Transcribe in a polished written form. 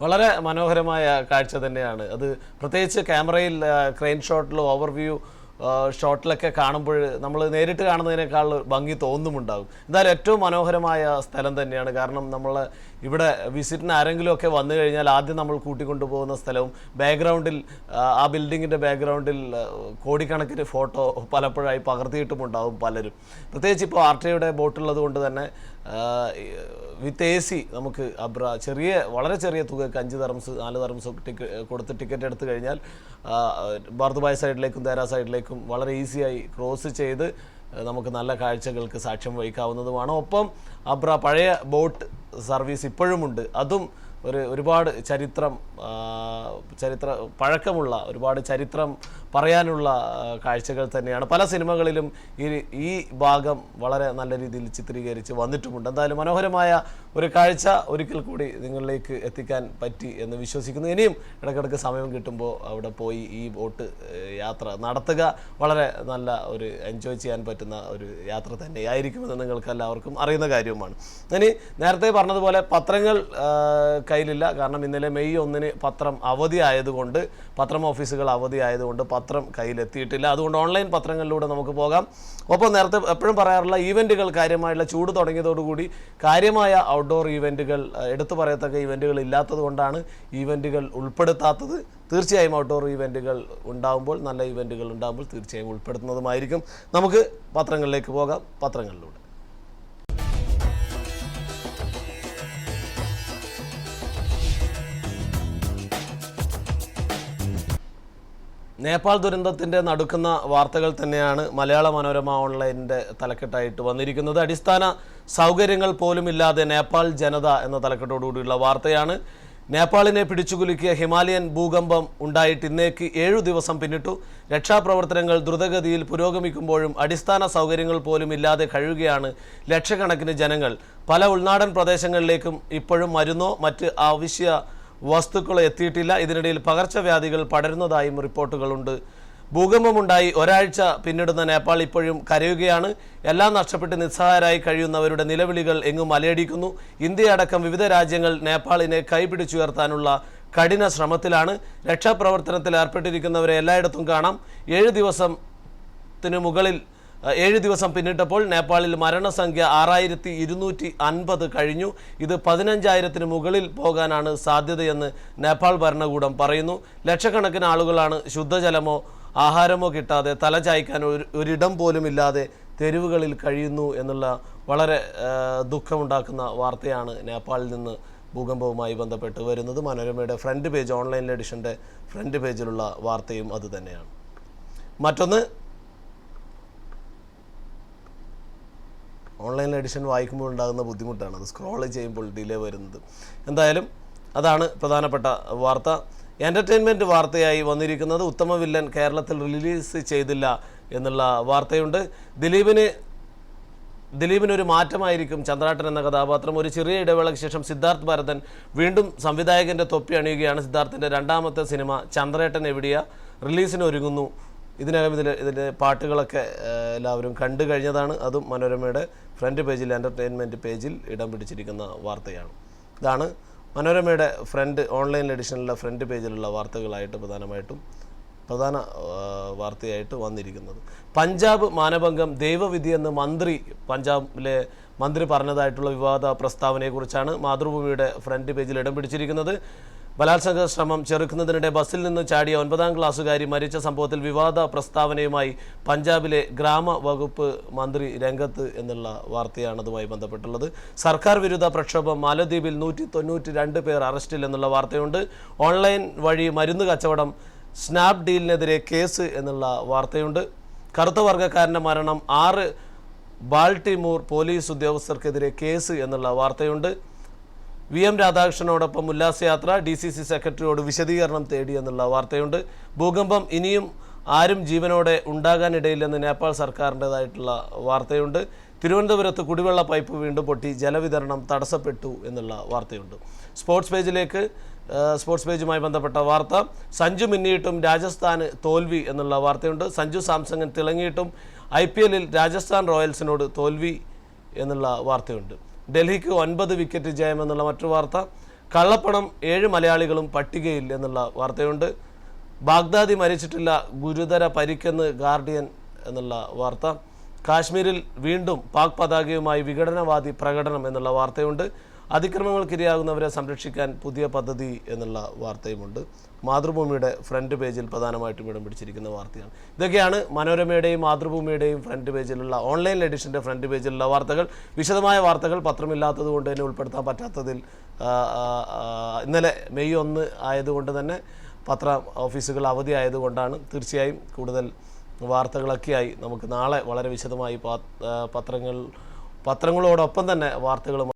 വളരെ മനോഹരമായ കാഴ്ച തന്നെയാണ് അത്. പ്രത്യേകിച്ച് ക്യാമറയിൽ ക്രെയിൻ ഷോട്ടിലോ ഓവർവ്യൂ ഷോട്ടിലൊക്കെ കാണുമ്പോൾ നമ്മൾ നേരിട്ട് കാണുന്നതിനേക്കാൾ ഭംഗി തോന്നുമുണ്ടാകും. എന്തായാലും ഏറ്റവും മനോഹരമായ സ്ഥലം തന്നെയാണ്. കാരണം നമ്മൾ ഇവിടെ വിസിറ്റിന് ആരെങ്കിലുമൊക്കെ വന്നു കഴിഞ്ഞാൽ ആദ്യം നമ്മൾ കൂട്ടിക്കൊണ്ടുപോകുന്ന സ്ഥലവും ബാക്ക്ഗ്രൗണ്ടിൽ ആ ബിൽഡിങ്ങിൻ്റെ ബാക്ക്ഗ്രൗണ്ടിൽ കോടിക്കണക്കിന് ഫോട്ടോ പലപ്പോഴായി പകർത്തിയിട്ടുമുണ്ടാകും പലരും. പ്രത്യേകിച്ച് ഇപ്പോൾ ആർട്ടിയുടെ ബോട്ടുള്ളത് കൊണ്ട് തന്നെ വിത്ത് AC നമുക്ക് അബ്ര വളരെ ചെറിയ തുകയ്ക്ക് 5 ദർംസ് 4 ദർംസ് കൊടുത്ത് ടിക്കറ്റ് എടുത്തു കഴിഞ്ഞാൽ ബർദുബായ് സൈഡിലേക്കും ദേര സൈഡിലേക്കും വളരെ ഈസിയായി ക്രോസ് ചെയ്ത് നമുക്ക് നല്ല കാഴ്ചകൾക്ക് സാക്ഷ്യം വഹിക്കാവുന്നതുമാണ്. ഒപ്പം അബ്ര പഴയ ബോട്ട് സർവീസ് ഇപ്പോഴുമുണ്ട്. അതും ഒരുപാട് പഴക്കമുള്ള ഒരുപാട് ചരിത്രം പറയാനുള്ള കാഴ്ചകൾ തന്നെയാണ്. പല സിനിമകളിലും ഈ ഭാഗം വളരെ നല്ല രീതിയിൽ ചിത്രീകരിച്ച് വന്നിട്ടുമുണ്ട്. എന്തായാലും മനോഹരമായ ഒരു കാഴ്ച ഒരിക്കൽ കൂടി നിങ്ങളിലേക്ക് എത്തിക്കാൻ പറ്റി എന്ന് വിശ്വസിക്കുന്നു. ഇനിയും ഇടയ്ക്കിടയ്ക്ക് സമയം കിട്ടുമ്പോൾ അവിടെ പോയി ഈ ബോട്ട് യാത്ര നടത്തുക വളരെ നല്ല ഒരു എൻജോയ് ചെയ്യാൻ പറ്റുന്ന ഒരു യാത്ര തന്നെയായിരിക്കുമെന്ന് നിങ്ങൾക്ക് എല്ലാവർക്കും അറിയുന്ന കാര്യവുമാണ്. ഇനി നേരത്തെ പറഞ്ഞതുപോലെ പത്രങ്ങൾ കയ്യിലില്ല. കാരണം ഇന്നലെ മെയ് 1 പത്രം അവധി ആയതുകൊണ്ട്, പത്രം ഓഫീസുകൾ അവധി ആയതുകൊണ്ട് പത്രം കയ്യിലെത്തിയിട്ടില്ല. അതുകൊണ്ട് ഓൺലൈൻ പത്രങ്ങളിലൂടെ നമുക്ക് പോകാം. ഒപ്പം നേരത്തെ എപ്പോഴും പറയാറുള്ള ഈവൻറ്റുകൾ കാര്യമായുള്ള ചൂട് തുടങ്ങിയതോടുകൂടി കാര്യമായ ഔട്ട്ഡോർ ഈവൻറ്റുകൾ, എടുത്തു പറയത്തക്ക ഈവൻറ്റുകൾ ഇല്ലാത്തത് കൊണ്ടാണ് ഈവൻറ്റുകൾ ഉൾപ്പെടുത്താത്തത്. തീർച്ചയായും ഔട്ട്ഡോർ ഈവൻറ്റുകൾ ഉണ്ടാകുമ്പോൾ, നല്ല ഈവൻറ്റുകൾ ഉണ്ടാകുമ്പോൾ തീർച്ചയായും ഉൾപ്പെടുത്തുന്നതുമായിരിക്കും. നമുക്ക് പത്രങ്ങളിലേക്ക് പോകാം. പത്രങ്ങളിലൂടെ നേപ്പാൾ ദുരന്തത്തിൻ്റെ നടുക്കുന്ന വാർത്തകൾ തന്നെയാണ് മലയാള മനോരമ ഓൺലൈനിൻ്റെ തലക്കെട്ടായിട്ട് വന്നിരിക്കുന്നത്. അടിസ്ഥാന സൗകര്യങ്ങൾ പോലും ഇല്ലാതെ നേപ്പാൾ ജനത എന്ന തലക്കെട്ടോടുകൂടിയുള്ള വാർത്തയാണ്. നേപ്പാളിനെ പിടിച്ചുകുലുക്കിയ ഹിമാലയൻ ഭൂകമ്പം ഉണ്ടായിട്ട് ഇന്നേക്ക് 7 ദിവസം പിന്നിട്ടു. രക്ഷാപ്രവർത്തനങ്ങൾ ദ്രുതഗതിയിൽ പുരോഗമിക്കുമ്പോഴും അടിസ്ഥാന സൗകര്യങ്ങൾ പോലും ഇല്ലാതെ കഴിയുകയാണ് ലക്ഷക്കണക്കിന് ജനങ്ങൾ. പല ഉൾനാടൻ പ്രദേശങ്ങളിലേക്കും ഇപ്പോഴും മരുന്നോ മറ്റ് അവശ്യ വസ്തുക്കൾ എത്തിയിട്ടില്ല. ഇതിനിടയിൽ പകർച്ചവ്യാധികൾ പടരുന്നതായും റിപ്പോർട്ടുകളുണ്ട്. ഭൂകമ്പമുണ്ടായി ഒരാഴ്ച പിന്നിടുന്ന നേപ്പാൾ ഇപ്പോഴും കരയുകയാണ്. എല്ലാം നഷ്ടപ്പെട്ട് നിസ്സഹായരായി കഴിയുന്നവരുടെ നിലവിളികൾ എങ്ങും അലയടിക്കുന്നു. ഇന്ത്യയടക്കം വിവിധ രാജ്യങ്ങൾ നേപ്പാളിനെ കൈപിടിച്ചുയർത്താനുള്ള കഠിന ശ്രമത്തിലാണ്. രക്ഷാപ്രവർത്തനത്തിൽ ഏർപ്പെട്ടിരിക്കുന്നവരെ എല്ലായിടത്തും കാണാം. 7 ദിവസം പിന്നിട്ടപ്പോൾ നേപ്പാളിൽ മരണസംഖ്യ 6250 കഴിഞ്ഞു. ഇത് 15,000-ന് മുകളിൽ പോകാനാണ് സാധ്യതയെന്ന് നേപ്പാൾ ഭരണകൂടം പറയുന്നു. ലക്ഷക്കണക്കിന് ആളുകളാണ് ശുദ്ധജലമോ ആഹാരമോ കിട്ടാതെ തലചായ്ക്കാൻ ഒരിടം പോലും ഇല്ലാതെ തെരുവുകളിൽ കഴിയുന്നു എന്നുള്ള വളരെ ദുഃഖമുണ്ടാക്കുന്ന വാർത്തയാണ് നേപ്പാളിൽ നിന്ന് ഭൂകമ്പവുമായി ബന്ധപ്പെട്ട് വരുന്നത്. മനോരമയുടെ ഫ്രണ്ട് പേജ്, ഓൺലൈൻ എഡിഷൻ്റെ ഫ്രണ്ട് പേജിലുള്ള വാർത്തയും അതുതന്നെയാണ്. മറ്റൊന്ന്, ഓൺലൈൻ എഡിഷൻ വായിക്കുമ്പോൾ ഉണ്ടാകുന്ന ബുദ്ധിമുട്ടാണ്, അത് സ്ക്രോൾ ചെയ്യുമ്പോൾ ഡിലേ വരുന്നത്. എന്തായാലും അതാണ് പ്രധാനപ്പെട്ട വാർത്ത. എൻ്റർടൈൻമെൻറ്റ് വാർത്തയായി വന്നിരിക്കുന്നത് ഉത്തമ വില്ലൻ കേരളത്തിൽ റിലീസ് ചെയ്തില്ല എന്നുള്ള വാർത്തയുണ്ട്. ദിലീപിനൊരു മാറ്റമായിരിക്കും ചന്ദ്രാട്ടൻ എന്ന കഥാപാത്രം. ഒരു ചെറിയ ഇടവേളയ്ക്ക് ശേഷം സിദ്ധാർത്ഥ് ഭരതൻ വീണ്ടും സംവിധായകൻ്റെ തൊപ്പി അണിയുകയാണ്. സിദ്ധാർത്ഥിൻ്റെ 2ാമത്തെ സിനിമ ചന്ദ്രേട്ടൻ എവിടെയാ റിലീസിന് ഒരുങ്ങുന്നു. ഇതിനകം ഇതിൻ്റെ പാട്ടുകളൊക്കെ എല്ലാവരും കണ്ടു കഴിഞ്ഞതാണ്. അതും മനോരമയുടെ ഫ്രണ്ട് പേജിൽ, എൻ്റർടൈൻമെൻറ്റ് പേജിൽ ഇടം പിടിച്ചിരിക്കുന്ന വാർത്തയാണ്. ഇതാണ് മനോരമയുടെ ഓൺലൈൻ എഡിഷനിലെ ഫ്രണ്ട് പേജിലുള്ള വാർത്തകളായിട്ട് പ്രധാന വാർത്തയായിട്ട് വന്നിരിക്കുന്നത്. പഞ്ചാബ് മാനഭംഗം ദൈവവിധിയെന്ന് പഞ്ചാബിലെ മന്ത്രി പറഞ്ഞതായിട്ടുള്ള വിവാദ പ്രസ്താവനയെക്കുറിച്ചാണ് മാതൃഭൂമിയുടെ ഫ്രണ്ട് പേജിൽ ഇടം പിടിച്ചിരിക്കുന്നത്. ബലാത്സംഗ ശ്രമം ചെറുക്കുന്നതിനിടെ ബസ്സിൽ നിന്ന് ചാടിയ 9ാം ക്ലാസ്സുകാരി മരിച്ച സംഭവത്തിൽ വിവാദ പ്രസ്താവനയുമായി പഞ്ചാബിലെ ഗ്രാമവകുപ്പ് മന്ത്രി രംഗത്ത് എന്നുള്ള വാർത്തയാണ് അതുമായി ബന്ധപ്പെട്ടുള്ളത്. സർക്കാർ വിരുദ്ധ പ്രക്ഷോഭം, മാലദ്വീപിൽ 192 പേർ അറസ്റ്റിൽ എന്നുള്ള വാർത്തയുണ്ട്. ഓൺലൈൻ വഴി മരുന്ന് കച്ചവടം, സ്നാപ് ഡീലിനെതിരെ കേസ് എന്നുള്ള വാർത്തയുണ്ട്. കറുത്ത വർഗ്ഗക്കാരൻ്റെ മരണം, 6 ബാൾട്ടിമൂർ പോലീസ് ഉദ്യോഗസ്ഥർക്കെതിരെ കേസ് എന്നുള്ള വാർത്തയുണ്ട്. VM രാധാകൃഷ്ണനോടൊപ്പം ഉല്ലാസയാത്ര, DCC സെക്രട്ടറിയോട് വിശദീകരണം തേടി എന്നുള്ള വാർത്തയുണ്ട്. ഭൂകമ്പം ഇനിയും ആരും ജീവനോടെ ഉണ്ടാകാനിടയില്ലെന്ന് നേപ്പാൾ സർക്കാരിൻ്റെതായിട്ടുള്ള വാർത്തയുണ്ട്. തിരുവനന്തപുരത്ത് കുടിവെള്ള പൈപ്പ് വീണ്ടും പൊട്ടി, ജലവിതരണം തടസ്സപ്പെട്ടു എന്നുള്ള വാർത്തയുണ്ട്. സ്പോർട്സ് പേജുമായി ബന്ധപ്പെട്ട വാർത്ത, സഞ്ജു മിന്നിയിട്ടും രാജസ്ഥാന് തോൽവി എന്നുള്ള വാർത്തയുണ്ട്. സഞ്ജു സാംസൺ തിളങ്ങിയിട്ടും IPL-ൽ രാജസ്ഥാൻ റോയൽസിനോട് തോൽവി എന്നുള്ള വാർത്തയുണ്ട്. ഡൽഹിക്ക് 9 വിക്കറ്റ് ജയം എന്നുള്ള മറ്റൊരു വാർത്ത. കള്ളപ്പണം 7 മലയാളികളും പട്ടികയിൽ എന്നുള്ള വാർത്തയുണ്ട്. ബാഗ്ദാദി മരിച്ചിട്ടില്ല, ഗുരുതര പരിക്കെന്ന് ഗാർഡിയൻ എന്നുള്ള വാർത്ത. കാശ്മീരിൽ വീണ്ടും പാക് പതാകയുമായി വിഘടനവാദി പ്രകടനം എന്നുള്ള വാർത്തയുണ്ട്. അതിക്രമങ്ങൾക്കിരയാകുന്നവരെ സംരക്ഷിക്കാൻ പുതിയ പദ്ധതി എന്നുള്ള വാർത്തയുമുണ്ട്. മാതൃഭൂമിയുടെ ഫ്രണ്ട് പേജിൽ പ്രധാനമായിട്ടും ഇടം പിടിച്ചിരിക്കുന്ന വാർത്തയാണ്. ഇതൊക്കെയാണ് മനോരമയുടെയും മാതൃഭൂമിയുടെയും ഫ്രണ്ട് പേജിലുള്ള ഓൺലൈൻ എഡിഷൻ്റെ ഫ്രണ്ട് പേജിലുള്ള വാർത്തകൾ. വിശദമായ വാർത്തകൾ പത്രമില്ലാത്തത് കൊണ്ട് തന്നെ ഉൾപ്പെടുത്താൻ പറ്റാത്തതിൽ ഇന്നലെ മെയ് 1 ആയതുകൊണ്ട് തന്നെ പത്ര ഓഫീസുകൾ അവധി ആയതുകൊണ്ടാണ്. തീർച്ചയായും കൂടുതൽ വാർത്തകളൊക്കെയായി നമുക്ക് നാളെ വളരെ വിശദമായി പത്രങ്ങളോടൊപ്പം തന്നെ വാർത്തകളും